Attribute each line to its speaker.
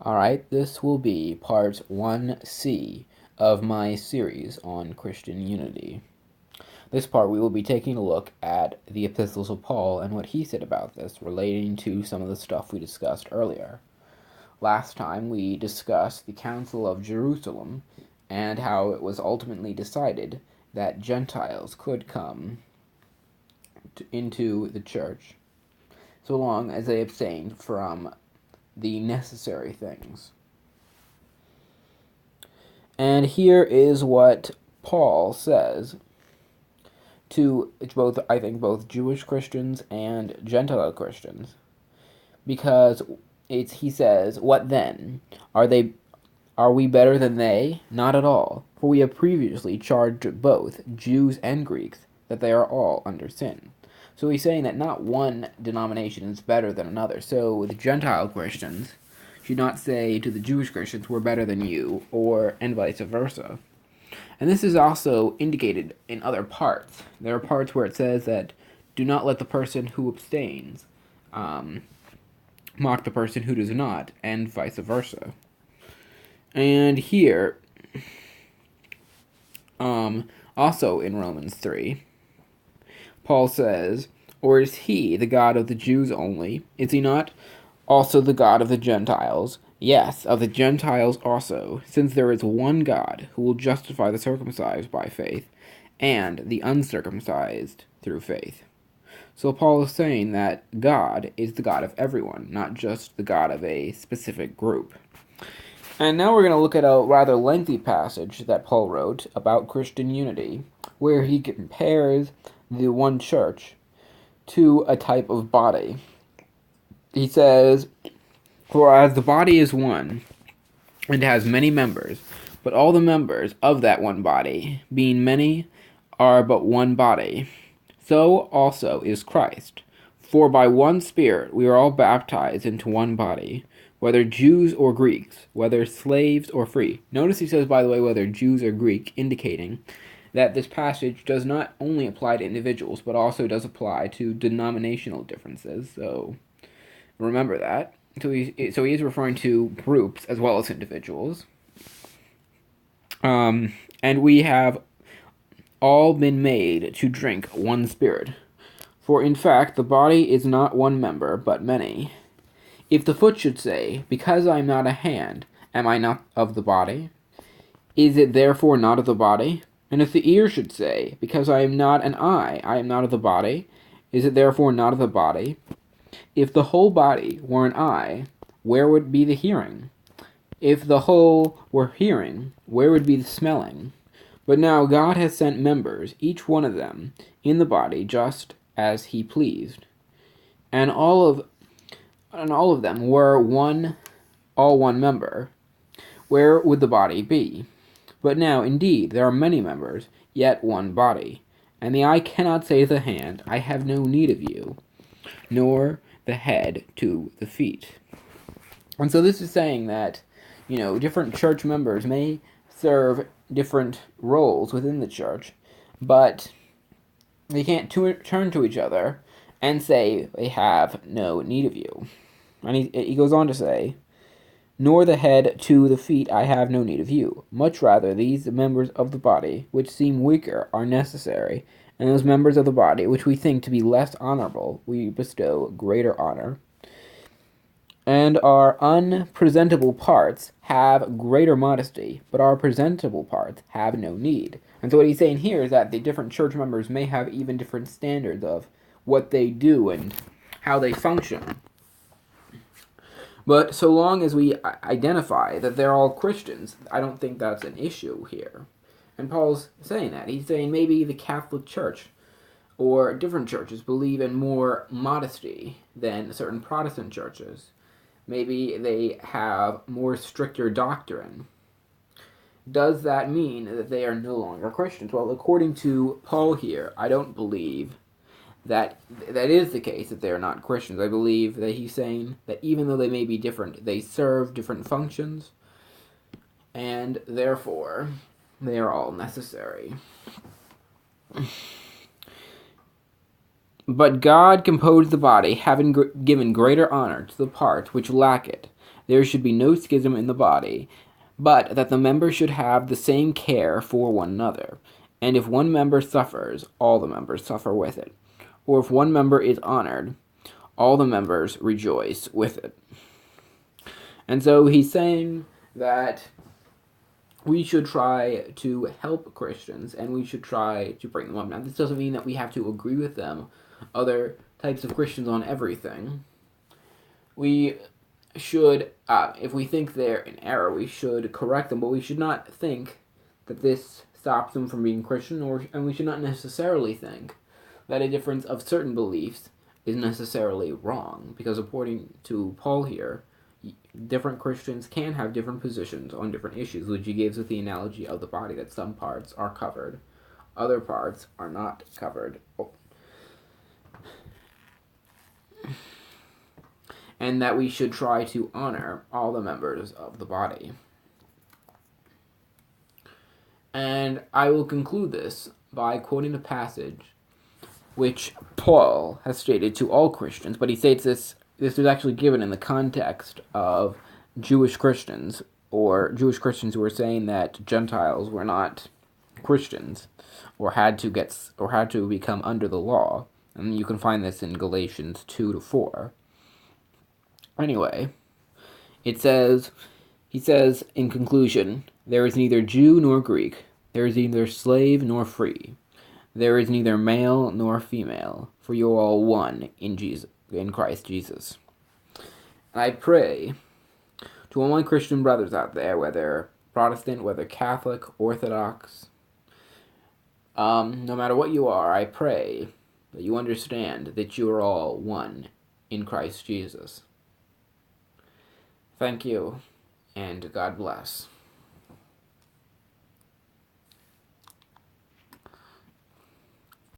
Speaker 1: Alright, this will be part 1C of my series on Christian unity. This part we will be taking a look at the Epistles of Paul and what he said about this, relating to some of the stuff we discussed earlier. Last time we discussed the Council of Jerusalem and how it was ultimately decided that Gentiles could come into the church so long as they abstained from the necessary things. And here is what Paul says to both Jewish Christians and Gentile Christians, because he says, "What then? Are we better than they? Not at all. For we have previously charged both Jews and Greeks that they are all under sin." So he's saying that not one denomination is better than another. So the Gentile Christians should not say to the Jewish Christians, "We're better than you," and vice versa. And this is also indicated in other parts. There are parts where it says that do not let the person who abstains mock the person who does not, and vice versa. And here, also in Romans 3, Paul says, "Or is he the God of the Jews only? Is he not also the God of the Gentiles? Yes, of the Gentiles also, since there is one God who will justify the circumcised by faith and the uncircumcised through faith." So Paul is saying that God is the God of everyone, not just the God of a specific group. And now we're going to look at a rather lengthy passage that Paul wrote about Christian unity, where he compares the one church to a type of body. He says, "For as the body is one, and has many members, but all the members of that one body, being many, are but one body, so also is Christ. For by one Spirit we are all baptized into one body, whether Jews or Greeks, whether slaves or free." Notice he says, by the way, whether Jews or Greek, indicating that this passage does not only apply to individuals, but also does apply to denominational differences. So remember that. So he is referring to groups as well as individuals. And we have all been made to drink one Spirit. For in fact, the body is not one member, but many. If the foot should say, "Because I am not a hand, am I not of the body?" Is it therefore not of the body? And if the ear should say, "Because I am not an eye, I am not of the body," is it therefore not of the body? If the whole body were an eye, where would be the hearing? If the whole were hearing, where would be the smelling? But now God has sent members, each one of them, in the body just as he pleased. And all of them were all one member. Where would the body be? But now, indeed, there are many members, yet one body. And the eye cannot say to the hand, "I have no need of you," nor the head to the feet. And so this is saying that, different church members may serve different roles within the church, but they can't turn to each other and say they have no need of you. And he goes on to say, "Nor the head to the feet, I have no need of you. Much rather, these members of the body, which seem weaker, are necessary, and those members of the body, which we think to be less honorable, we bestow greater honor. And our unpresentable parts have greater modesty, but our presentable parts have no need." And so what he's saying here is that the different church members may have even different standards of what they do and how they function. But so long as we identify that they're all Christians, I don't think that's an issue here. And Paul's saying that. He's saying maybe the Catholic Church or different churches believe in more modesty than certain Protestant churches. Maybe they have more stricter doctrine. Does that mean that they are no longer Christians? Well, according to Paul here, I don't believe that is the case, that they are not Christians. I believe that he's saying that even though they may be different, they serve different functions, and therefore they are all necessary. "But God composed the body, having given greater honor to the part which lack it, there should be no schism in the body, but that the members should have the same care for one another. And if one member suffers, all the members suffer with it. Or if one member is honored, all the members rejoice with it. And so he's saying that we should try to help Christians, and we should try to bring them up. Now, this doesn't mean that we have to agree with them, other types of Christians, on everything. We should, if we think they're in error, we should correct them, but we should not think that this stops them from being Christian, and we should not necessarily think that a difference of certain beliefs is necessarily wrong, because according to Paul here, different Christians can have different positions on different issues, which he gives with the analogy of the body, that some parts are covered, other parts are not covered. And that we should try to honor all the members of the body. And I will conclude this by quoting a passage which Paul has stated to all Christians, but he states this was actually given in the context of Jewish Christians, or Jewish Christians who were saying that Gentiles were not Christians, or had to become under the law. And you can find this in Galatians 2-4. Anyway, he says in conclusion, there is neither Jew nor Greek, there is neither slave nor free, there is neither male nor female, for you are all one in Christ Jesus. And I pray to all my Christian brothers out there, whether Protestant, whether Catholic, Orthodox, no matter what you are, I pray that you understand that you are all one in Christ Jesus. Thank you, and God bless.